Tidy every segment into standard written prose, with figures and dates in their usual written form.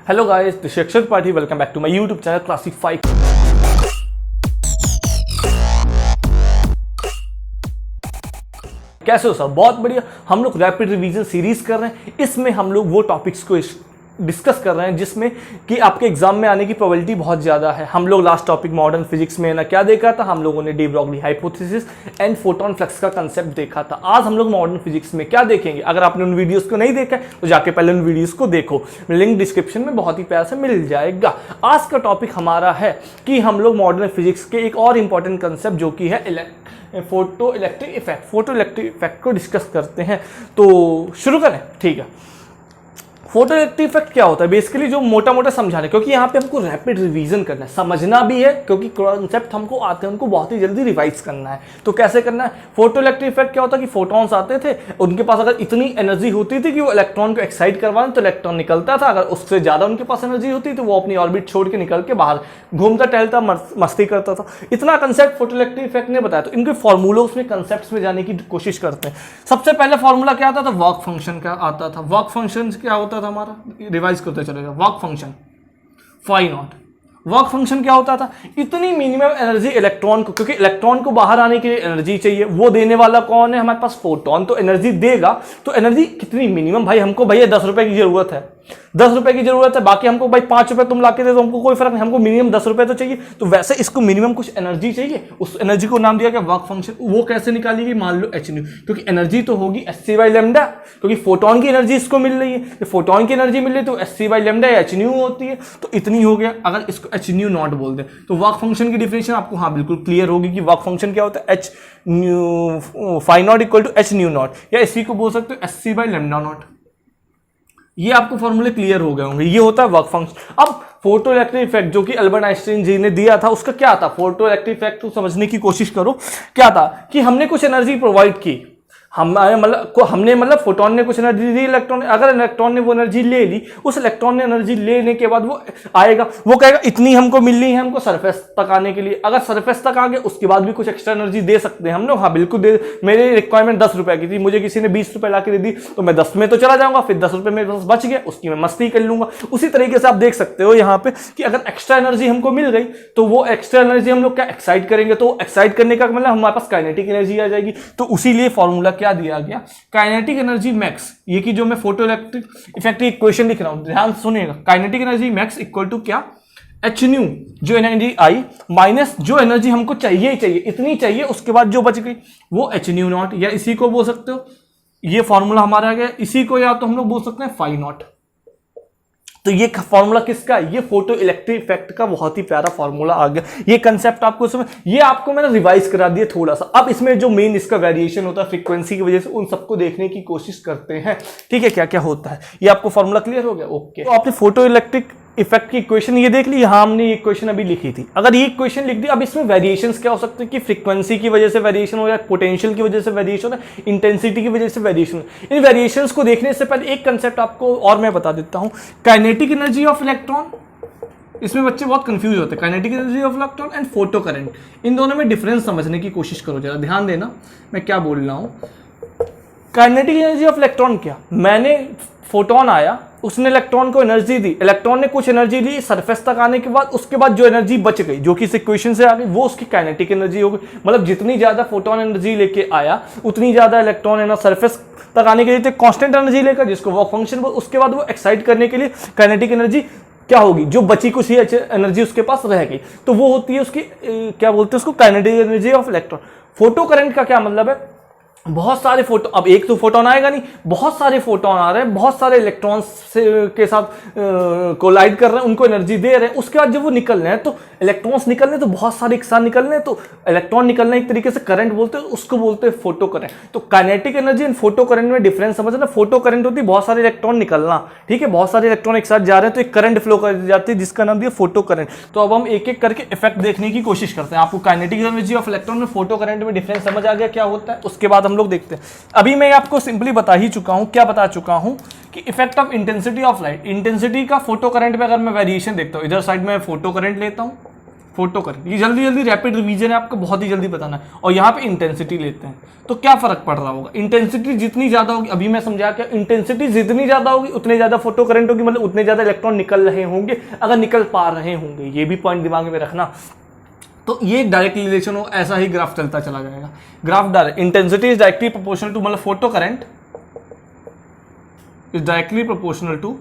Hello guys, this is Akshar Pathi. Welcome back to my YouTube channel Classify. कैसे हो सब? बहुत बढ़िया। हम लोग रैपिड रिवीजन सीरीज कर रहे हैं। इसमें हम लोग वो टॉपिक्स को डिस्कस कर रहे हैं जिसमें कि आपके एग्जाम में आने की प्रोबेबिलिटी बहुत ज़्यादा है। हम लोग लास्ट टॉपिक मॉडर्न फिजिक्स में ना क्या देखा था, हम लोगों ने de Broglie hypothesis and photon flux का कंसेप्ट देखा था। आज हम लोग मॉडर्न फिजिक्स में क्या देखेंगे? अगर आपने उन वीडियोस को नहीं देखा है तो जाके पहले उन वीडियोस को देखो, लिंक डिस्क्रिप्शन में बहुत ही प्यार से मिल जाएगा। आज का टॉपिक हमारा है कि हम लोग मॉडर्न फिजिक्स के एक और इंपॉर्टेंट कंसेप्ट जो कि है फोटो इलेक्ट्रिक इफेक्ट को डिस्कस करते हैं। तो शुरू करें? ठीक है। फोटो इलेक्ट्रिक इफेक्ट क्या होता है? बेसिकली जो मोटा मोटा समझाने, क्योंकि यहाँ पे हमको रैपिड रिवीजन करना है, समझना भी है, क्योंकि कॉन्सेप्ट हमको आते हैं उनको बहुत ही जल्दी रिवाइज करना है। तो कैसे करना है? फोटो इलेक्ट्रिक इफेक्ट क्या होता है कि फोटॉन्स आते थे, उनके पास अगर इतनी एनर्जी होती थी कि वो इलेक्ट्रॉन को एक्साइट करवाएं तो इलेक्ट्रॉन निकलता था। अगर उससे ज्यादा उनके पास एनर्जी होती तो वो अपनी ऑर्बिट छोड़ के निकल के बाहर घूमता टहलता मस्ती करता था। इतना कंसेप्ट फोटो इलेक्ट्रिक इफेक्ट ने बताया। तो इनके फॉर्मूलोस में कंसेप्ट्स में जाने की कोशिश करते हैं। सबसे पहले फॉर्मूला क्या आता था? वर्क फंक्शन का आता था। वर्क फंक्शन क्या होता था हमारा? रिवाइज करते चलेगा। Work function phi not. Work function क्या होता था? इतनी मिनिमम एनर्जी इलेक्ट्रॉन को, क्योंकि इलेक्ट्रॉन को बाहर आने के लिए एनर्जी चाहिए, वो देने वाला कौन है? हमारे पास फोटोन। तो एनर्जी देगा तो एनर्जी कितनी मिनिमम? भाई हमको भैया 10 रुपए की जरूरत है, 10 रुपए की जरूरत है, बाकी हमको भाई 5 रुपए तुम लाके दे दो, हमको कोई फर्क नहीं, हमको मिनिमम 10 रुपए तो चाहिए। तो वैसे इसको मिनिमम कुछ एनर्जी चाहिए, उस एनर्जी को नाम दिया गया वर्क फंक्शन। वो कैसे निकालेगी? मान लो एच न्यू, क्योंकि एनर्जी तो होगी एच बाई लेमडा, क्योंकि फोटोन की एनर्जी इसको मिल रही है। फोटोन की एनर्जी मिल रही है तो H by lambda H new होती है। तो इतनी हो गया। अगर इसको एच न्यू नॉट बोल दे तो वर्क फंक्शन की डिफिनेशन आपको हाँ बिल्कुल क्लियर होगी कि वर्क फंक्शन क्या होता है। H nu phi not equal to h nu not, या इसी को बोल सकते हो h c by lambda not. ये आपको फॉर्मूले क्लियर हो गए होंगे। ये होता है वर्क फंक्शन। अब फोटो इलेक्ट्रिक इफेक्ट जो कि अल्बर्ट आइंस्टाइन जी ने दिया था, उसका क्या था? फोटो इलेक्ट्रिक इफेक्ट को समझने की कोशिश करो। क्या था कि हमने कुछ एनर्जी प्रोवाइड की, हमने मतलब फोटोन ने कुछ एनर्जी दी इलेक्ट्रॉन ने। अगर इलेक्ट्रॉन ने वो एनर्जी ले ली, उस इलेक्ट्रॉन ने एनर्जी लेने के बाद वो आएगा, वो कहेगा इतनी हमको मिल रही है हमको सरफेस तक आने के लिए। अगर सरफेस तक आ गए उसके बाद भी कुछ एक्स्ट्रा एनर्जी दे सकते हैं हम लोग। हाँ बिल्कुल दे। मेरी रिक्वायरमेंट 10 रुपए की थी, मुझे किसी ने 20 रुपए ला के दे दी तो मैं 10 में तो चला जाऊंगा, फिर 10 रुपए मेरे पास बच गया, उसकी मैं मस्ती कर लूंगा। उसी तरीके से आप देख सकते हो यहाँ पे कि अगर एक्स्ट्रा एनर्जी हमको मिल गई तो वो एक्स्ट्रा एनर्जी हम लोग क्या एक्साइट करेंगे, तो एक्साइट करने का मतलब हमारे पास काइनेटिक एनर्जी आ जाएगी। तो उसी लिए फॉर्मूला क्या दिया गया? Kinetic energy max. ये कि जो मैं फोटो इलेक्ट्रिक इफेक्ट की इक्वेशन लिख रहा हूं, ध्यान सुनिएगा। Kinetic energy max equal to क्या? एच न्यू, जो एनर्जी आई माइनस जो एनर्जी हमको चाहिए ही चाहिए, इतनी चाहिए, उसके बाद जो बच गई वो एच न्यू नॉट, या इसी को बोल सकते हो, ये फॉर्मूला हमारा आ गया। इसी को या तो हम लोग बोल सकते हैं फाई नॉट। तो ये फॉर्मूला किसका? ये फोटो इलेक्ट्रिक इफेक्ट का बहुत ही प्यारा फॉर्मूला आ गया। ये कंसेप्ट आपको समझ, ये आपको मैंने रिवाइज करा दिया थोड़ा सा। अब इसमें जो मेन इसका वेरिएशन होता है फ्रीक्वेंसी की वजह से, उन सबको देखने की कोशिश करते हैं। ठीक है, क्या क्या होता है ये आपको फॉर्मूला क्लियर हो गया? ओके। तो आपने फोटो इलेक्ट्रिक इफेक्ट की इक्वेशन ये देख ली। यहाँ हमने ये इक्वेशन अभी लिखी थी। अगर ये इक्वेशन लिख दी, अब इसमें वेरिएशंस क्या हो सकते हैं कि फ्रीक्वेंसी की वजह से वेरिएशन हो, या पोटेंशियल की वजह से वेरिएशन हो, इंटेंसिटी की वजह से वेरिएशन हो। इन वेरिएशंस को देखने से पहले एक कंसेप्ट आपको और मैं बता देता हूं, काइनेटिक एनर्जी ऑफ इलेक्ट्रॉन। इसमें बच्चे बहुत कंफ्यूज होते हैं। Kinetic energy of electron and photo current, इन दोनों में डिफरेंस समझने की कोशिश करो। जरा ध्यान देना मैं क्या बोल रहा हूं। काइनेटिक एनर्जी ऑफ इलेक्ट्रॉन क्या? मैंने फोटोन आया, उसने इलेक्ट्रॉन को एनर्जी दी, इलेक्ट्रॉन ने कुछ एनर्जी ली सरफेस तक आने के बाद, उसके बाद जो एनर्जी बच गई जो कि इस इक्वेशन से आ गई, वो उसकी काइनेटिक एनर्जी हो गई। मतलब जितनी ज्यादा फोटोन एनर्जी लेके आया उतनी ज्यादा इलेक्ट्रॉन है ना सरफेस तक आने के लिए कांस्टेंट एनर्जी लेकर, जिसको वर्क फंक्शन, उसके बाद वो एक्साइट करने के लिए काइनेटिक एनर्जी क्या होगी? जो बची कुछ ही एनर्जी उसके पास रह गई, तो वो होती है उसकी क्या बोलते हैं उसको? Kinetic energy of electron. Photo current का क्या मतलब है? बहुत सारे फोटो, अब एक तो फोटोन आएगा नहीं, बहुत सारे फोटोन आ रहे हैं, बहुत सारे इलेक्ट्रॉन्स के साथ कोलाइड कर रहे हैं, उनको एनर्जी दे रहे हैं। उसके बाद जब वो निकल रहे हैं तो इलेक्ट्रॉन्स निकल रहे हैं, तो बहुत सारे एक साथ निकल रहे हैं, तो इलेक्ट्रॉन निकलना एक तरीके से करंट बोलते हैं, उसको बोलते हैं फोटो करंट। तो kinetic energy and photo current में डिफरेंस समझना। फोटो करंट होती है बहुत सारे इलेक्ट्रॉन निकलना, ठीक है, बहुत सारे इलेक्ट्रॉन एक साथ जा रहे हैं तो एक करंट फ्लो कर जाती है जिसका नाम दिया फोटो करंट। तो अब हम एक एक करके इफेक्ट देखने की कोशिश करते हैं। आपको काइनेटिक एनर्जी ऑफ इलेक्ट्रॉन में फोटो करंट में डिफरेंस समझ आ गया क्या होता है? उसके बाद हम लोग देखते हैं। अभी मैं आपको सिंपली बता ही चुका हूं, क्या बता चुका हूं कि effect of intensity of light. Intensity का फोटो करंट में अगर मैं वेरिएशन देखता हूं, इधर साइड में फोटो करंट लेता हूं, फोटो करंट, ये जल्दी जल्दी रैपिड रिवीजन है, आपको बहुत ही जल्दी बताना है। और यहाँ पे इंटेंसिटी लेते हैं, तो क्या फर्क पड़ रहा होगा, इंटेंसिटी जितनी ज्यादा होगी, अभी मैं समझा क्या, इंटेंसिटी जितनी ज्यादा होगी उतने ज्यादा फोटो करंट होगी, मतलब उतने ज्यादा इलेक्ट्रॉन निकल रहे होंगे, अगर निकल पा रहे होंगे, ये भी पॉइंट दिमाग में रखना। तो ये डायरेक्ट रिलेशन हो, ऐसा ही ग्राफ चलता चला जाएगा। Graph direct, intensity is directly proportional to, मतलब photo current is directly proportional to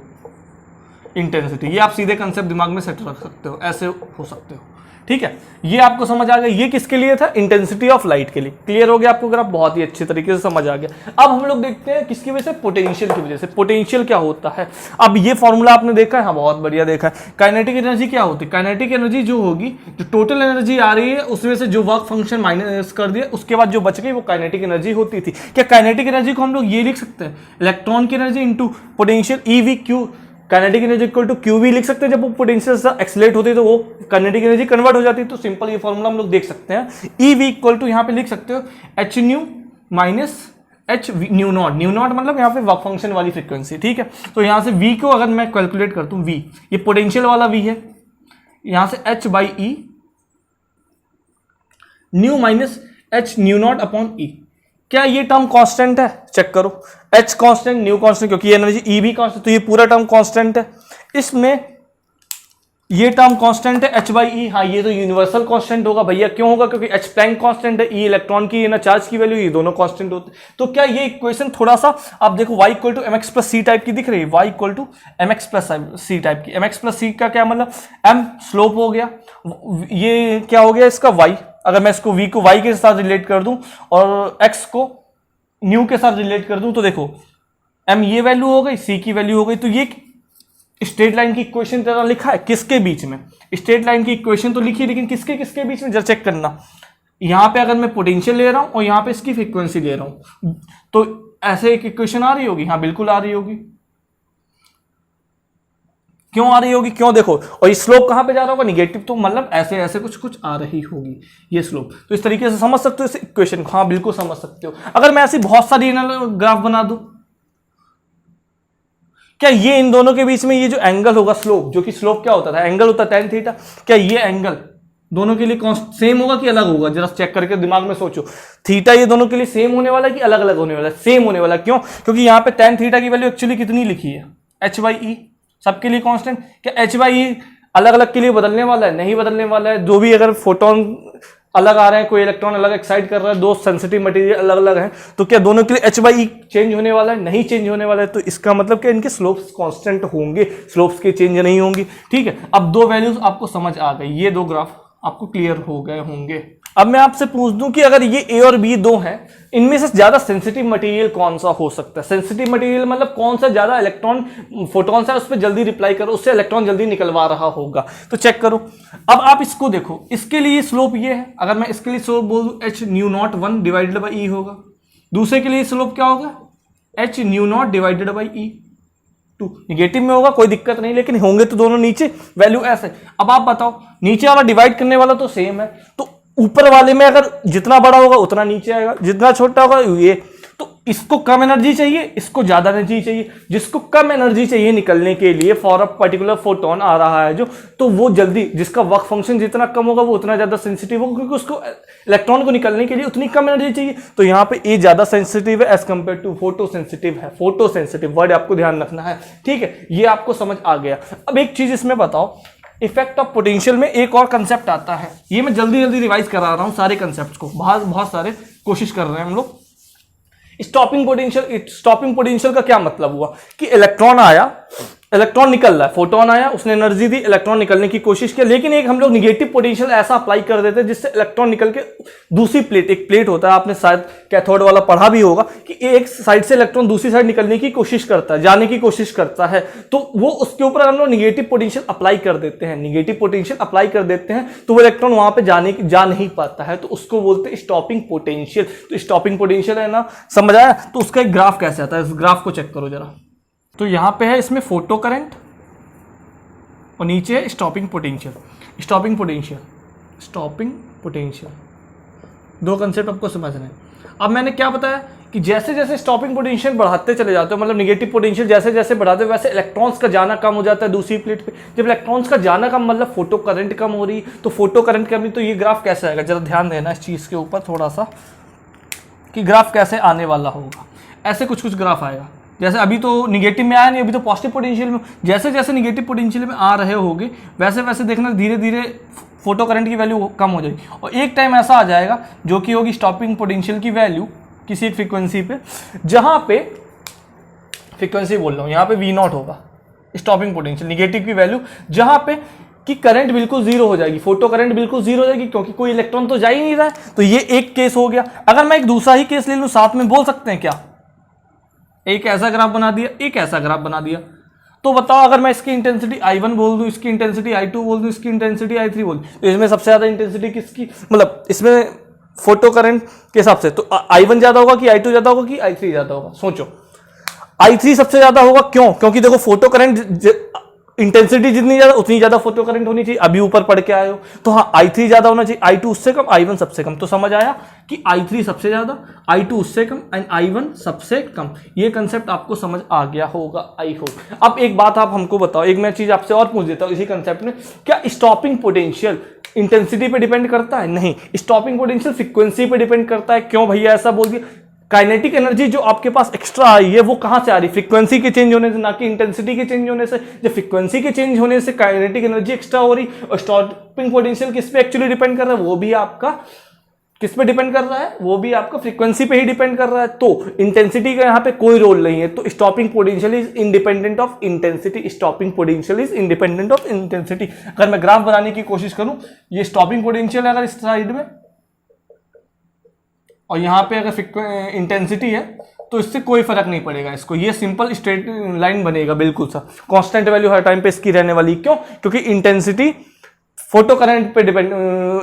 intensity. ये आप सीधे कंसेप्ट दिमाग में सेट रख सकते हो, ऐसे हो सकते हो, ठीक है। ये आपको समझ आ गया, ये किसके लिए था, इंटेंसिटी ऑफ लाइट के लिए। क्लियर हो गया आपको ग्राफ, बहुत ही अच्छे तरीके से समझ आ गया। अब हम लोग देखते हैं किसकी वजह से, पोटेंशियल की वजह से। पोटेंशियल क्या होता है, अब ये फॉर्मूला आपने देखा है, हाँ बहुत बढ़िया देखा है। काइनेटिक एनर्जी क्या होती है, काइनेटिक एनर्जी जो होगी, जो टोटल एनर्जी आ रही है उसमें से जो वर्क फंक्शन माइनस कर दिया, उसके बाद जो बच गई वो काइनेटिक एनर्जी होती थी। क्या काइनेटिक एनर्जी को हम लोग ये लिख सकते हैं, इलेक्ट्रॉन की energy into potential eV q, kinetic energy equal to q भी लिख सकते हैं। जब वो पोटेंशियल से एक्सेलरेट होती है तो वो काइनेटिक एनर्जी कन्वर्ट हो जाती है। तो सिंपल ये फॉर्मूला हम लोग देख सकते हैं, ई वी इक्वल टू यहाँ पे लिख सकते हो H new minus H nu not. New not मतलब यहाँ पे वर्क फंक्शन वाली फ्रीक्वेंसी, ठीक है। तो यहाँ से वी को अगर मैं कैलकुलेट करता हूँ, वी ये पोटेंशियल वाला वी है, यहाँ से H by E nu minus H nu not upon E. क्या ये टर्म कांस्टेंट है, चेक करो, एच कांस्टेंट न्यू कांस्टेंट, क्योंकि एनर्जी ई भी कांस्टेंट, तो ये पूरा टर्म कांस्टेंट है। इसमें ये टर्म कांस्टेंट है एच बाई ई, हाँ ये तो यूनिवर्सल कांस्टेंट होगा भैया, क्यों होगा, क्योंकि एच प्लैंक कांस्टेंट है, ई इलेक्ट्रॉन की ना चार्ज की वैल्यू, ये दोनों कांस्टेंट होते हैं। तो क्या ये इक्वेशन थोड़ा सा आप देखो, y equal to m x plus c type की दिख रही है, y equal to m x plus c type की। एम एक्स प्लस सी का क्या मतलब, m स्लोप हो गया, ये क्या हो गया इसका y, अगर मैं इसको v को y के साथ रिलेट कर दूं और x को न्यू के साथ रिलेट कर दूं, तो देखो m ये वैल्यू हो गई, c की वैल्यू हो गई। तो ये स्ट्रेट लाइन की इक्वेशन तरह लिखा है, किसके बीच में, स्ट्रेट लाइन की इक्वेशन तो लिखी है, लेकिन किसके किसके बीच में, जरा चेक करना। यहां पे अगर मैं पोटेंशियल ले रहा हूं और यहां पे इसकी फ्रीक्वेंसी ले रहा हूं, तो ऐसे एक इक्वेशन आ रही होगी, हाँ बिल्कुल आ रही होगी। क्यों आ रही होगी, क्यों, देखो, और ये स्लोप कहां पे जा रहा होगा, निगेटिव, तो मतलब ऐसे ऐसे कुछ कुछ आ रही होगी ये स्लोप। तो इस तरीके से समझ सकते हो इस इक्वेशन को, हाँ बिल्कुल समझ सकते हो। अगर मैं ऐसी बहुत सारी ग्राफ बना दूं, क्या ये इन दोनों के बीच में ये जो एंगल होगा स्लोप, जो कि स्लोप क्या होता था, एंगल होता tan थीटा, क्या ये एंगल दोनों के लिए सेम होगा कि अलग होगा, जरा चेक करके दिमाग में सोचो। थीटा ये दोनों के लिए सेम होने वाला है कि अलग अलग होने वाला है, सेम होने वाला है। क्यों, क्योंकि यहाँ पे tan थीटा की वैल्यू एक्चुअली कितनी लिखी है, एच बाई ई, सबके लिए कांस्टेंट। क्या एच बाई ई अलग अलग के लिए बदलने वाला है, नहीं बदलने वाला है। जो भी अगर फोटोन अलग आ रहे हैं, कोई इलेक्ट्रॉन अलग एक्साइट कर रहा है, दो सेंसिटिव मटेरियल अलग अलग हैं, तो क्या दोनों के लिए एच बाई ई चेंज होने वाला है, नहीं चेंज होने वाला है। तो इसका मतलब कि इनके स्लोप्स कांस्टेंट होंगे, स्लोप्स के चेंज नहीं होंगी, ठीक है। अब दो वैल्यूज आपको समझ आ गई, ये दो ग्राफ आपको क्लियर हो गए होंगे। अब मैं आपसे पूछ दूं कि अगर ये ए और बी दो हैं, इनमें से ज्यादा सेंसिटिव मटेरियल कौन सा हो सकता है। सेंसिटिव मटेरियल मतलब कौन सा ज्यादा इलेक्ट्रॉन फोटॉन्स है उस पर जल्दी रिप्लाई करो, उससे इलेक्ट्रॉन जल्दी निकलवा रहा होगा। तो चेक करो, अब आप इसको देखो, इसके लिए स्लोप ये है, अगर मैं इसके लिए स्लोप बोल दूं H nu not 1 divided by E होगा। दूसरे के लिए स्लोप क्या होगा, H nu not divided by E 2, negative में होगा कोई दिक्कत नहीं, लेकिन होंगे तो दोनों नीचे, वैल्यू ऐसे। अब आप बताओ, नीचे वाला डिवाइड करने वाला तो सेम है, तो ऊपर वाले में अगर जितना बड़ा होगा उतना नीचे आएगा, जितना छोटा होगा ये। तो इसको कम एनर्जी चाहिए, इसको ज्यादा एनर्जी चाहिए। जिसको कम एनर्जी चाहिए निकलने के लिए फॉर अ पर्टिकुलर फोटोन आ रहा है जो, तो वो जल्दी, जिसका वर्क फंक्शन जितना कम होगा वो उतना ज्यादा सेंसिटिव होगा, क्योंकि उसको इलेक्ट्रॉन को निकलने के लिए उतनी कम एनर्जी चाहिए। तो यहाँ पे ए ज्यादा सेंसिटिव है as compare to photo sensitive है। फोटो सेंसिटिव वर्ड आपको ध्यान रखना है, ठीक है, ये आपको समझ आ गया। अब एक चीज इसमें बताओ, इफेक्ट ऑफ पोटेंशियल में एक और कंसेप्ट आता है, ये मैं जल्दी जल्दी रिवाइज करा रहा हूं सारे कंसेप्ट को, बहुत सारे कोशिश कर रहे हैं हम लोग। स्टॉपिंग पोटेंशियल, स्टॉपिंग पोटेंशियल का क्या मतलब हुआ कि इलेक्ट्रॉन आया, इलेक्ट्रॉन निकल रहा है, फोटोन आया, उसने एनर्जी दी, इलेक्ट्रॉन निकलने की कोशिश की, लेकिन एक हम लोग निगेटिव पोटेंशियल ऐसा अप्लाई कर देते हैं जिससे इलेक्ट्रॉन निकल के दूसरी प्लेट, एक प्लेट होता है, आपने शायद कैथोड वाला पढ़ा भी होगा कि एक साइड से इलेक्ट्रॉन दूसरी साइड निकलने की कोशिश करता है, जाने की कोशिश करता है, तो वो उसके ऊपर हम लोग निगेटिव पोटेंशियल अप्लाई कर देते हैं, निगेटिव पोटेंशियल अप्लाई कर देते हैं, तो वो इलेक्ट्रॉन वहां पे जा नहीं पाता है, तो उसको बोलते हैं स्टॉपिंग पोटेंशियल। तो स्टॉपिंग पोटेंशियल है ना, समझ आया। तो उसका एक ग्राफ कैसे आता है, इस ग्राफ को चेक करो जरा। तो यहां पे है इसमें फोटो करंट और नीचे है stopping potential. Stopping potential, stopping potential, दो कंसेप्ट आपको समझना है। अब मैंने क्या बताया कि जैसे जैसे स्टॉपिंग पोटेंशियल बढ़ाते चले जाते हो, मतलब नेगेटिव पोटेंशियल जैसे जैसे बढ़ाते हो वैसे इलेक्ट्रॉन्स का जाना कम हो जाता है दूसरी प्लेट पे। जब इलेक्ट्रॉन्स का जाना कम मतलब फोटो करंट कम हो रही, तो फोटो करंट कम, तो ये ग्राफ कैसे आएगा, जरा ध्यान देना इस चीज़ के ऊपर थोड़ा सा कि ग्राफ कैसे आने वाला होगा। ऐसे कुछ कुछ ग्राफ आएगा, जैसे अभी तो निगेटिव में आया नहीं, अभी तो पॉजिटिव पोटेंशियल में, जैसे जैसे निगेटिव पोटेंशियल में आ रहे होगे वैसे वैसे देखना धीरे धीरे फोटो करंट की वैल्यू कम हो जाएगी, और एक टाइम ऐसा आ जाएगा जो कि होगी स्टॉपिंग पोटेंशियल की वैल्यू किसी एक फ्रीक्वेंसी पे, जहां पे फ्रीक्वेंसी बोल रहा हूं, यहां पे V0 होगा स्टॉपिंग पोटेंशियल निगेटिव की वैल्यू, जहां पे कि करंट बिल्कुल जीरो हो जाएगी, फोटो करंट बिल्कुल जीरो हो जाएगी, क्योंकि कोई इलेक्ट्रॉन तो जा ही नहीं रहा है। तो ये एक केस हो गया। अगर मैं एक दूसरा ही केस ले लूं साथ में, बोल सकते हैं क्या, एक ऐसा ग्राफ बना दिया, एक ऐसा ग्राफ बना दिया, तो बताओ अगर मैं इसकी इंटेंसिटी I1 बोल दूं, इसकी इंटेंसिटी I2 बोल दूं, इसकी इंटेंसिटी I3 बोल दूं, तो इसमें सबसे ज्यादा इंटेंसिटी किसकी, मतलब इसमें फोटो करंट के हिसाब से तो I1 ज्यादा होगा कि I2 ज्यादा होगा कि I3 ज्यादा होगा, सोचो। I3 सबसे ज्यादा होगा, क्यों, क्योंकि देखो फोटो करंट इंटेंसिटी जितनी ज्यादा उतनी ज्यादा फोटो करंट होनी चाहिए, अभी ऊपर पढ़ के आए हो, तो हाँ I3 ज्यादा होना चाहिए, I2 उससे कम, I1 सबसे कम। तो समझ आया कि I3 सबसे ज्यादा, I2 उससे कम एंड I1 सबसे कम। ये कंसेप्ट आपको समझ आ गया होगा, आई होप। अब एक बात आप हमको बताओ, एक मैं चीज आपसे और पूछ देता हूं इसी कंसेप्ट में, क्या स्टॉपिंग पोटेंशियल इंटेंसिटी पे डिपेंड करता है? नहीं, स्टॉपिंग पोटेंशियल फ्रीक्वेंसी पे डिपेंड करता है। क्यों भैया ऐसा बोल दिया? काइनेटिक एनर्जी जो आपके पास एक्स्ट्रा आई है वो कहां से आ रही? फ्रीक्वेंसी के चेंज होने से, ना कि इंटेंसिटी के चेंज होने से। जब फ्रीक्वेंसी के चेंज होने से काइनेटिक एनर्जी एक्स्ट्रा हो रही, और स्टॉपिंग पोटेंशियल किस पे एक्चुअली डिपेंड कर रहा है? वो भी आपका किस पे डिपेंड कर रहा है? वो भी आपका फ्रीक्वेंसी पे ही डिपेंड कर रहा है। तो इंटेंसिटी का यहां पे कोई रोल नहीं है। तो stopping potential is independent of intensity. Stopping potential is independent of intensity. अगर मैं ग्राफ बनाने की कोशिश करूं, ये स्टॉपिंग पोटेंशियल है अगर इस साइड में, और यहां पे अगर इंटेंसिटी है, तो इससे कोई फर्क नहीं पड़ेगा इसको। ये सिंपल स्ट्रेट लाइन बनेगा बिल्कुल सा, कांस्टेंट वैल्यू हर टाइम पे इसकी रहने वाली। क्यों? क्योंकि इंटेंसिटी फोटो करंट पे डिपेंड,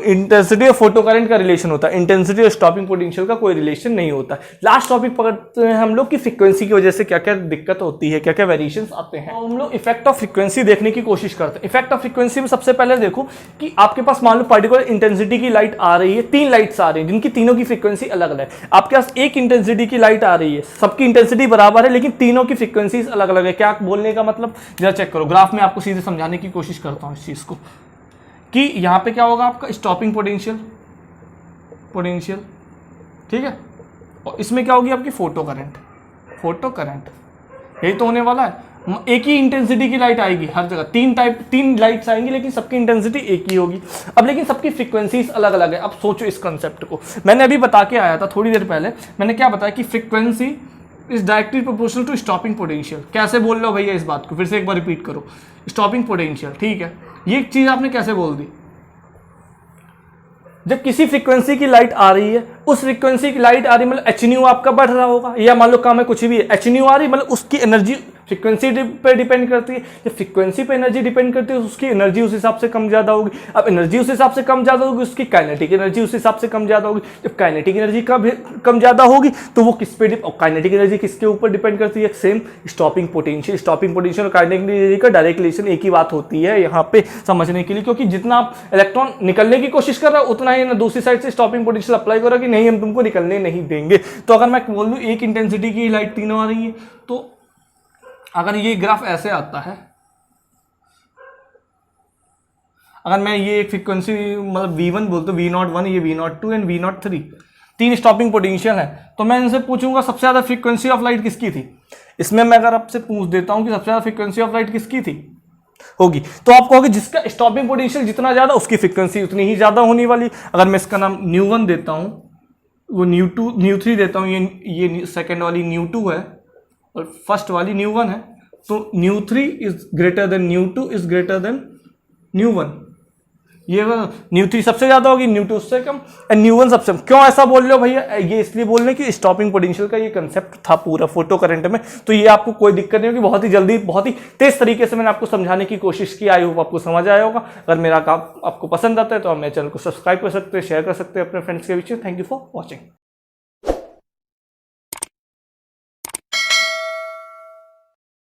इंटेंसिटी और फोटो करंट का रिलेशन होता है, इंटेंसिटी और स्टॉपिंग पोटेंशियल का कोई रिलेशन नहीं होता। लास्ट टॉपिक पकड़ते हैं हम लोग कि फ्रीक्वेंसी की वजह से क्या क्या दिक्कत होती है, क्या क्या वेरिएशंस आते हैं। तो हम लोग इफेक्ट ऑफ फ्रीक्वेंसी देखने की कोशिश करते हैं। इफेक्ट ऑफ फ्रीक्वेंसी में सबसे पहले देखो कि आपके पास मान लो पर्टिकुलर इंटेंसिटी की लाइट आ रही है, 3 लाइट्स आ रही है जिनकी तीनों की फ्रीक्वेंसी अलग अलग है। आपके पास एक इंटेंसिटी की लाइट आ रही है, सबकी इंटेंसिटी बराबर है, लेकिन तीनों की फ्रीक्वेंसीज अलग अलग है। क्या बोलने का मतलब, जरा चेक करो ग्राफ में, आपको सीधे समझाने की कोशिश करता हूं इस चीज को, कि यहां पे क्या होगा आपका स्टॉपिंग पोटेंशियल, ठीक है, और इसमें क्या होगी आपकी फोटो करंट, यही तो होने वाला है। एक ही इंटेंसिटी की लाइट आएगी हर जगह, 3 लाइट्स आएंगी, लेकिन सबकी इंटेंसिटी एक ही होगी। अब लेकिन सबकी फ्रीक्वेंसीज अलग अलग है। अब सोचो इस कंसेप्ट को, मैंने अभी बता के आया था थोड़ी देर पहले, मैंने क्या बताया कि frequency is directly proportional to stopping potential. कैसे बोल रहे हो भैया इस बात को, फिर से एक बार रिपीट करो। स्टॉपिंग पोटेंशियल, ठीक है, ये चीज आपने कैसे बोल दी? जब किसी फ्रीक्वेंसी की लाइट आ रही है, उस फ्रीक्वेंसी की लाइट आ रही मतलब एच न्यू आपका बढ़ रहा होगा, या मान लो काम है कुछ भी है, एच न्यू आ रही मतलब उसकी एनर्जी फ्रीक्वेंसी पे डिपेंड करती है। जब फ्रीक्वेंसी पे एनर्जी डिपेंड करती है, उसकी एनर्जी उस हिसाब से कम ज्यादा होगी। अब एनर्जी उस हिसाब से कम ज्यादा होगी, उसकी काइनेटिक एनर्जी उस हिसाब से कम ज्यादा होगी। जब काइनेटिक एनर्जी कम ज्यादा होगी तो वो किस पे काइनेटिक एनर्जी किसके ऊपर डिपेंड करती है? सेम स्टॉपिंग पोटेंशियल और काइनेटिक एनर्जी का डायरेक्ट रिलेशन एक ही बात होती है यहाँ पे समझने के लिए, क्योंकि जितना आप इलेक्ट्रॉन निकलने की कोशिश कर रहा है उतना ही ना दूसरी साइड से स्टॉपिंग पोटेंशियल अप्लाई करो कि नहीं हम तुमको निकलने नहीं देंगे। तो अगर मैं बोल दूं एक इंटेंसिटी की लाइट तीनों आ रही है, तो अगर ये ग्राफ ऐसे आता है, अगर मैं ये एक फ्रीक्वेंसी मतलब V1 बोलता हूं, V01, ये V02 and V03, 3 stopping potential है, तो मैं इनसे पूछूंगा सबसे ज्यादा फ्रीक्वेंसी ऑफ लाइट किसकी थी? इसमें मैं अगर आपसे पूछ देता हूं कि सबसे ज्यादा फ्रीक्वेंसी ऑफ लाइट किसकी थी होगी, तो आप कहोगे जिसका स्टॉपिंग पोटेंशियल जितना ज्यादा उसकी फ्रीक्वेंसी उतनी ही ज्यादा होने वाली। अगर मैं इसका नाम न्यू1 देता हूं, वो न्यू2 न्यू3 देता हूं, ये सेकेंड वाली न्यू2 है और फर्स्ट वाली न्यू1 है, तो न्यू3 is greater than nu two is greater than nu one. ये न्यू3 सबसे ज्यादा होगी, न्यू2 उससे कम एंड न्यू1 सबसे कम। क्यों ऐसा बोल रहे हो भैया? ये इसलिए बोल रहे हैं कि स्टॉपिंग पोटेंशियल का ये कंसेप्ट था पूरा फोटो करंट में, तो ये आपको कोई दिक्कत नहीं होगी। बहुत ही जल्दी बहुत ही तेज तरीके से मैंने आपको समझाने की कोशिश की। आई होप आपको समझ आया होगा। अगर मेरा काम आपको पसंद आता है तो आप मेरे चैनल को सब्सक्राइब कर सकते हैं, शेयर कर सकते हैं अपने फ्रेंड्स के बीच में। Thank you for watching.